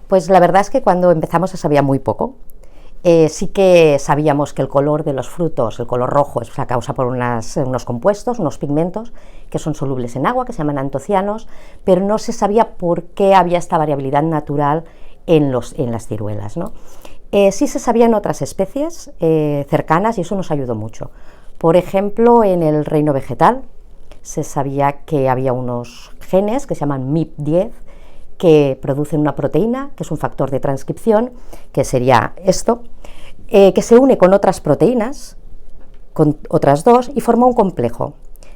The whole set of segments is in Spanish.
Pues la verdad es que cuando empezamos se sabía muy poco. Sí que sabíamos que el color de los frutos, el color rojo, es la causa por unos compuestos, unos pigmentos que son solubles en agua, que se llaman antocianos, pero no se sabía por qué había esta variabilidad natural en las ciruelas, ¿no? Sí se sabía en otras especies cercanas y eso nos ayudó mucho. Por ejemplo, en el reino vegetal se sabía que había unos genes que se llaman MIP10 que producen una proteína, que es un factor de transcripción, que sería esto, que se une con otras proteínas, con otras dos, y forma un complejo.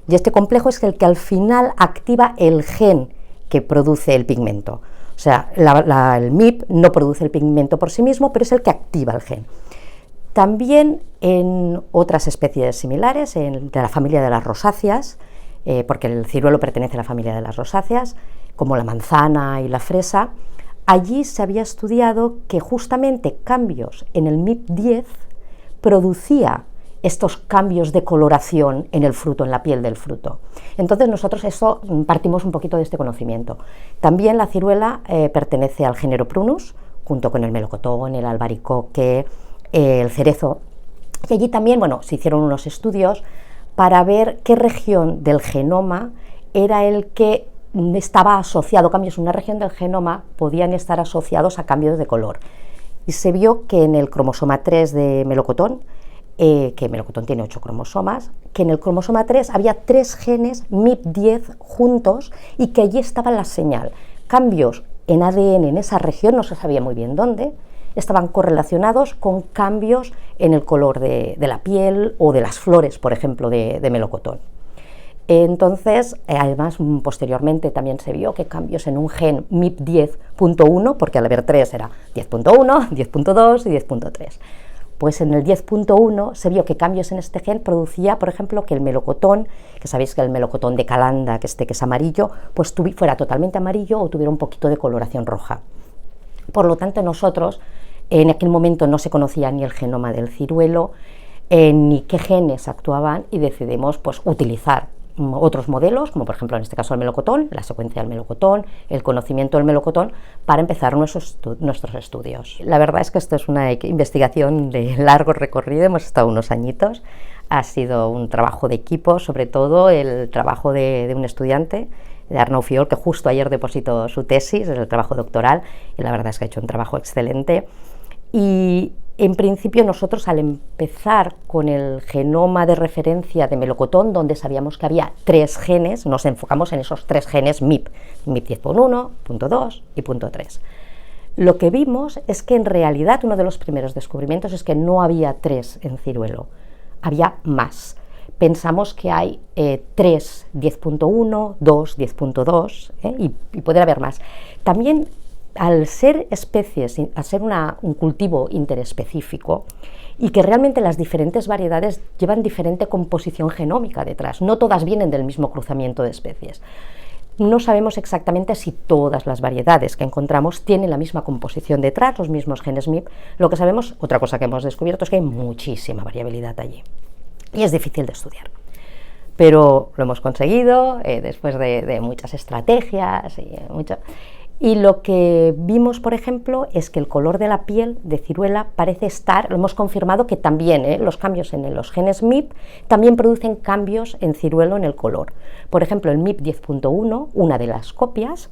Y este complejo es el que al final activa el gen que produce el pigmento. O sea, el MIP no produce el pigmento por sí mismo, pero es el que activa el gen. También en otras especies similares, de la familia de las rosáceas, porque el ciruelo pertenece a la familia de las rosáceas, como la manzana y la fresa, allí se había estudiado que justamente cambios en el MIP10 producía estos cambios de coloración en el fruto, en la piel del fruto. Entonces nosotros partimos un poquito de este conocimiento. También la ciruela pertenece al género Prunus, junto con el melocotón, el albaricoque, el cerezo, y allí también, se hicieron unos estudios para ver qué región del genoma era el que estaba asociado, cambios en una región del genoma podían estar asociados a cambios de color. Y se vio que en el cromosoma 3 de melocotón, que melocotón tiene 8 cromosomas, que en el cromosoma 3 había 3 genes MIP10 juntos y que allí estaba la señal. Cambios en ADN en esa región, no se sabía muy bien dónde, estaban correlacionados con cambios en el color de la piel o de las flores, por ejemplo, de melocotón. Entonces, además, posteriormente también se vio que cambios en un gen MIP10.1, porque al haber 3 era 10.1, 10.2 y 10.3. Pues en el 10.1 se vio que cambios en este gen producía, por ejemplo, que el melocotón, que sabéis que el melocotón de Calanda, que es amarillo, pues fuera totalmente amarillo o tuviera un poquito de coloración roja. Por lo tanto, nosotros, en aquel momento no se conocía ni el genoma del ciruelo, ni qué genes actuaban, y decidimos utilizar otros modelos, como por ejemplo en este caso el melocotón, la secuencia del melocotón, el conocimiento del melocotón, para empezar nuestros estudios. La verdad es que esto es una investigación de largo recorrido, hemos estado unos añitos, ha sido un trabajo de equipo, sobre todo el trabajo de un estudiante, de Arnau Fiol, que justo ayer depositó su tesis, es el trabajo doctoral, y la verdad es que ha hecho un trabajo excelente. Y en principio nosotros, al empezar con el genoma de referencia de melocotón, donde sabíamos que había 3 genes, nos enfocamos en esos 3 genes MIP 10.1, .2 y .3. Lo que vimos es que en realidad uno de los primeros descubrimientos es que no había 3 en ciruelo, había más. Pensamos que hay 3 10.1, 2 10.2 y poder haber más. También, al ser especies, al ser un cultivo interespecífico, y que realmente las diferentes variedades llevan diferente composición genómica detrás, no todas vienen del mismo cruzamiento de especies. No sabemos exactamente si todas las variedades que encontramos tienen la misma composición detrás, los mismos genes MIP. Lo que sabemos, otra cosa que hemos descubierto, es que hay muchísima variabilidad allí. Y es difícil de estudiar, pero lo hemos conseguido después de muchas estrategias y lo que vimos, por ejemplo, es que el color de la piel de ciruela parece estar, lo hemos confirmado que también los cambios en los genes MIP también producen cambios en ciruelo en el color. Por ejemplo, el MIP 10.1, una de las copias,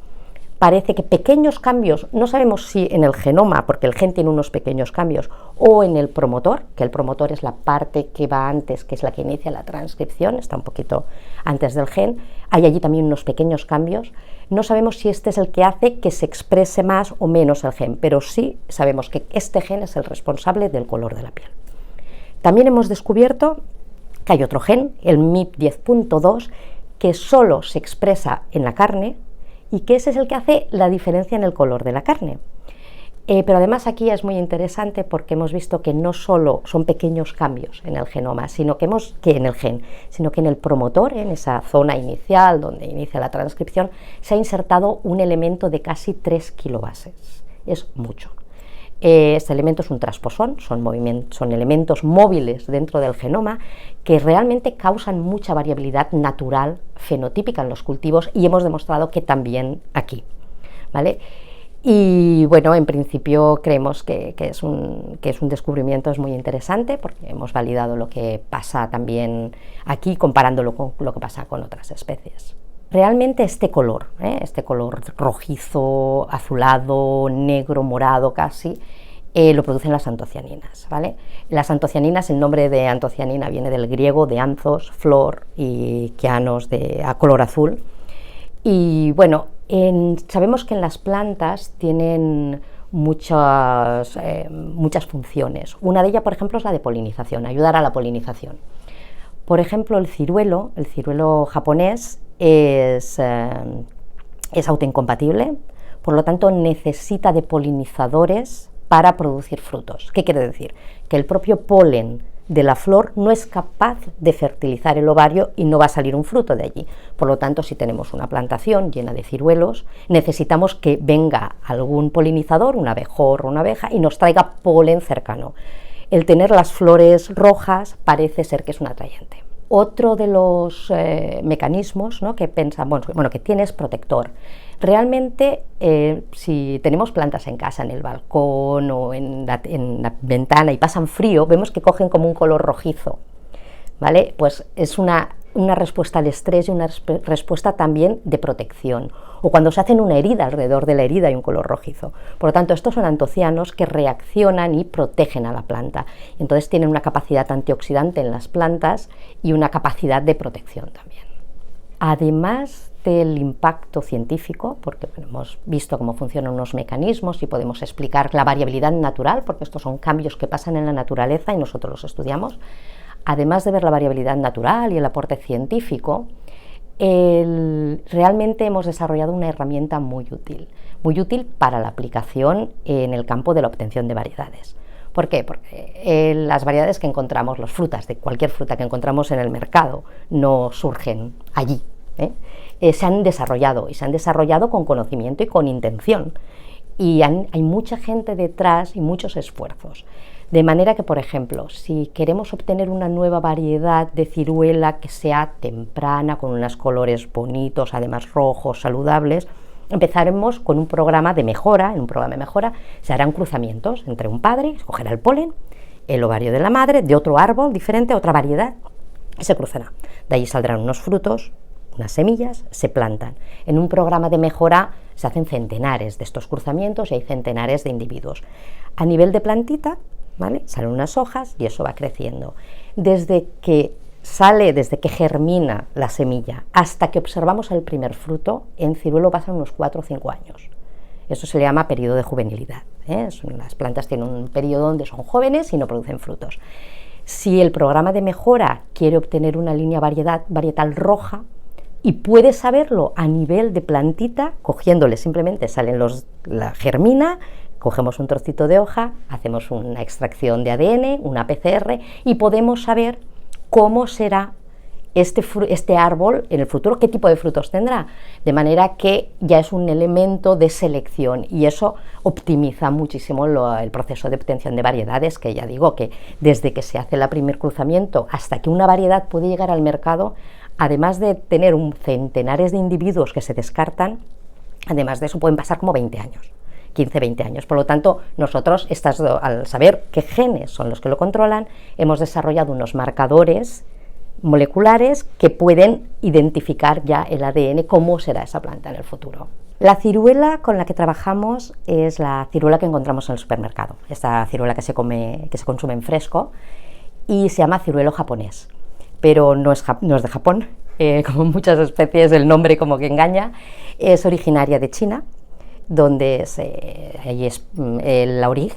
parece que pequeños cambios, no sabemos si en el genoma, porque el gen tiene unos pequeños cambios, o en el promotor, que el promotor es la parte que va antes, que es la que inicia la transcripción, está un poquito antes del gen, hay allí también unos pequeños cambios. No sabemos si este es el que hace que se exprese más o menos el gen, pero sí sabemos que este gen es el responsable del color de la piel. También hemos descubierto que hay otro gen, el MIP 10.2, que solo se expresa en la carne, y que ese es el que hace la diferencia en el color de la carne. Pero además aquí es muy interesante porque hemos visto que no solo son pequeños cambios en el genoma, sino que en el gen, sino que en el promotor, en esa zona inicial donde inicia la transcripción, se ha insertado un elemento de casi 3 kilobases. Es mucho. Este elemento es un transposón, son elementos móviles dentro del genoma que realmente causan mucha variabilidad natural fenotípica en los cultivos y hemos demostrado que también aquí, ¿vale? Y bueno, en principio creemos que es un descubrimiento es muy interesante, porque hemos validado lo que pasa también aquí, comparándolo con lo que pasa con otras especies. Realmente este color rojizo, azulado, negro, morado casi, lo producen las antocianinas, ¿vale? Las antocianinas, el nombre de antocianina viene del griego de anthos, flor, y kianos, a color azul. Y bueno, sabemos que en las plantas tienen muchas funciones. Una de ellas, por ejemplo, es la de polinización, ayudar a la polinización. Por ejemplo, el ciruelo japonés es autoincompatible, por lo tanto necesita de polinizadores para producir frutos. ¿Qué quiere decir? Que el propio polen de la flor no es capaz de fertilizar el ovario y no va a salir un fruto de allí. Por lo tanto, si tenemos una plantación llena de ciruelos, necesitamos que venga algún polinizador, un abejorro o una abeja, y nos traiga polen cercano. El tener las flores rojas parece ser que es un atrayente. Otro de los mecanismos, ¿no?, que tiene es protector. Realmente, si tenemos plantas en casa, en el balcón o en la ventana, y pasan frío, vemos que cogen como un color rojizo, ¿vale? Pues es una respuesta al estrés y una respuesta también de protección. O cuando se hacen una herida, alrededor de la herida hay un color rojizo. Por lo tanto, estos son antocianos que reaccionan y protegen a la planta. Entonces tienen una capacidad antioxidante en las plantas y una capacidad de protección también. Además del impacto científico, porque hemos visto cómo funcionan unos mecanismos y podemos explicar la variabilidad natural, porque estos son cambios que pasan en la naturaleza y nosotros los estudiamos. Además de ver la variabilidad natural y el aporte científico, realmente hemos desarrollado una herramienta muy útil para la aplicación en el campo de la obtención de variedades. ¿Por qué? Porque las variedades que encontramos, las frutas, de cualquier fruta que encontramos en el mercado, no surgen allí, se han desarrollado con conocimiento y con intención, y hay mucha gente detrás y muchos esfuerzos. De manera que, por ejemplo, si queremos obtener una nueva variedad de ciruela que sea temprana, con unos colores bonitos, además rojos, saludables, empezaremos con un programa de mejora. En un programa de mejora se harán cruzamientos entre un padre, escogerá el polen, el ovario de la madre, de otro árbol diferente, otra variedad, y se cruzará. De ahí saldrán unos frutos, unas semillas, se plantan. En un programa de mejora se hacen centenares de estos cruzamientos y hay centenares de individuos. A nivel de plantita, ¿vale?, salen unas hojas y eso va creciendo. Desde que germina la semilla hasta que observamos el primer fruto, en ciruelo pasan unos 4 o 5 años. Eso se le llama periodo de juvenilidad. Las plantas tienen un periodo donde son jóvenes y no producen frutos. Si el programa de mejora quiere obtener una línea varietal roja, y puede saberlo a nivel de plantita, cogiéndole simplemente, la germina, cogemos un trocito de hoja, hacemos una extracción de ADN, una PCR, y podemos saber cómo será este árbol en el futuro, qué tipo de frutos tendrá, de manera que ya es un elemento de selección, y eso optimiza muchísimo el proceso de obtención de variedades, que ya digo que desde que se hace el primer cruzamiento hasta que una variedad puede llegar al mercado, además de tener centenares de individuos que se descartan, además de eso pueden pasar como 20 años. 15, 20 años. Por lo tanto, nosotros, al saber qué genes son los que lo controlan, hemos desarrollado unos marcadores moleculares que pueden identificar ya el ADN, cómo será esa planta en el futuro. La ciruela con la que trabajamos es la ciruela que encontramos en el supermercado, esta ciruela que se consume en fresco, y se llama ciruelo japonés, pero no es de Japón, como muchas especies el nombre como que engaña. Es originaria de China, donde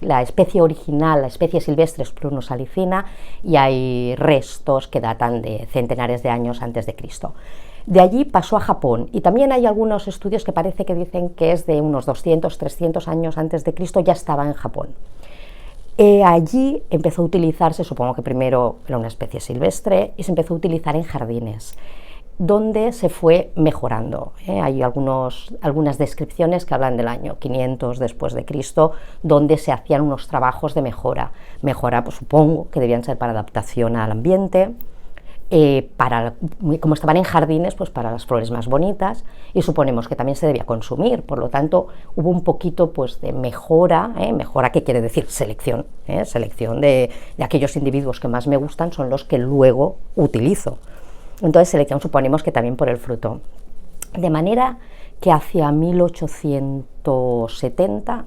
la especie original, la especie silvestre es Prunus salicina, y hay restos que datan de centenares de años antes de Cristo. De allí pasó a Japón, y también hay algunos estudios que parece que dicen que es de unos 200, 300 años antes de Cristo, ya estaba en Japón. Allí empezó a utilizarse, supongo que primero era una especie silvestre, y se empezó a utilizar en jardines, donde se fue mejorando. Hay algunas descripciones que hablan del año 500 después de Cristo, donde se hacían unos trabajos de mejora. Pues supongo que debían ser para adaptación al ambiente, como estaban en jardines, pues para las flores más bonitas, y suponemos que también se debía consumir. Por lo tanto, hubo un poquito pues, de mejora. ¿Mejora qué quiere decir? Selección. Selección de aquellos individuos que más me gustan son los que luego utilizo. Entonces, selección suponemos que también por el fruto. De manera que hacia 1870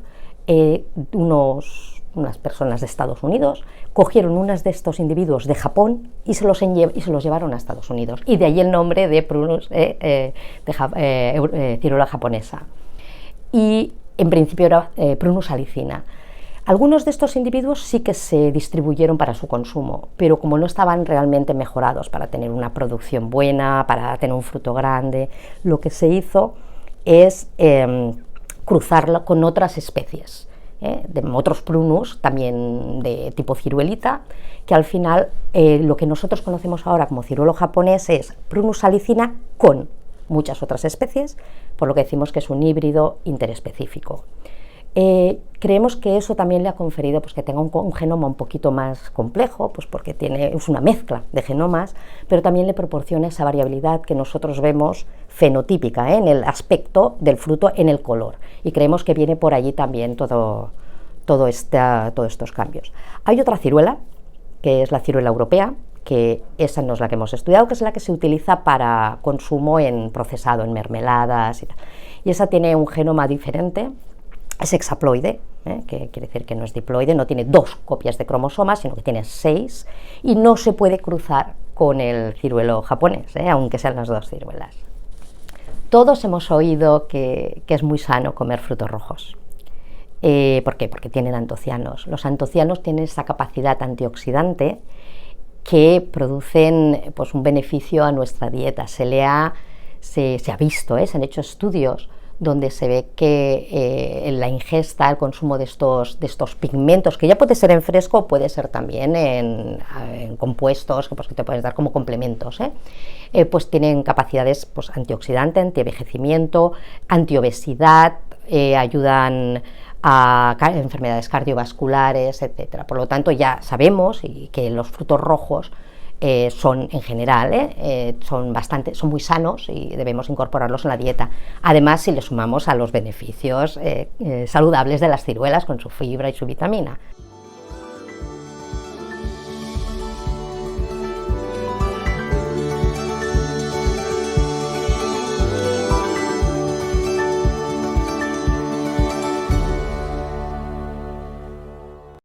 unas personas de Estados Unidos cogieron unos de estos individuos de Japón y se los llevaron a Estados Unidos, y de ahí el nombre de ciruela japonesa, y en principio era Prunus salicina. Algunos de estos individuos sí que se distribuyeron para su consumo, pero como no estaban realmente mejorados para tener una producción buena, para tener un fruto grande, lo que se hizo es cruzarlo con otras especies, de otros prunus, también de tipo ciruelita, que al final lo que nosotros conocemos ahora como ciruelo japonés es Prunus salicina con muchas otras especies, por lo que decimos que es un híbrido interespecífico. Creemos que eso también le ha conferido pues, que tenga un genoma un poquito más complejo, pues porque es una mezcla de genomas, pero también le proporciona esa variabilidad que nosotros vemos fenotípica, en el aspecto del fruto, en el color, y creemos que viene por allí también todos estos cambios. Hay otra ciruela, que es la ciruela europea, que esa no es la que hemos estudiado, que es la que se utiliza para consumo en procesado, en mermeladas y tal. Y esa tiene un genoma diferente. Es hexaploide, que quiere decir que no es diploide, no tiene 2 copias de cromosomas, sino que tiene 6, y no se puede cruzar con el ciruelo japonés, aunque sean las 2 ciruelas. Todos hemos oído que es muy sano comer frutos rojos. ¿Por qué? Porque tienen antocianos. Los antocianos tienen esa capacidad antioxidante que producen pues, un beneficio a nuestra dieta. Se ha visto, se han hecho estudios donde se ve que la ingesta, el consumo de estos pigmentos, que ya puede ser en fresco o puede ser también en compuestos pues, que te puedes dar como complementos, pues tienen capacidades pues, antioxidante, antienvejecimiento, antiobesidad, ayudan a enfermedades cardiovasculares, etc. Por lo tanto, ya sabemos que los frutos rojos son en general son muy sanos y debemos incorporarlos en la dieta. Además, si le sumamos a los beneficios saludables de las ciruelas con su fibra y su vitamina.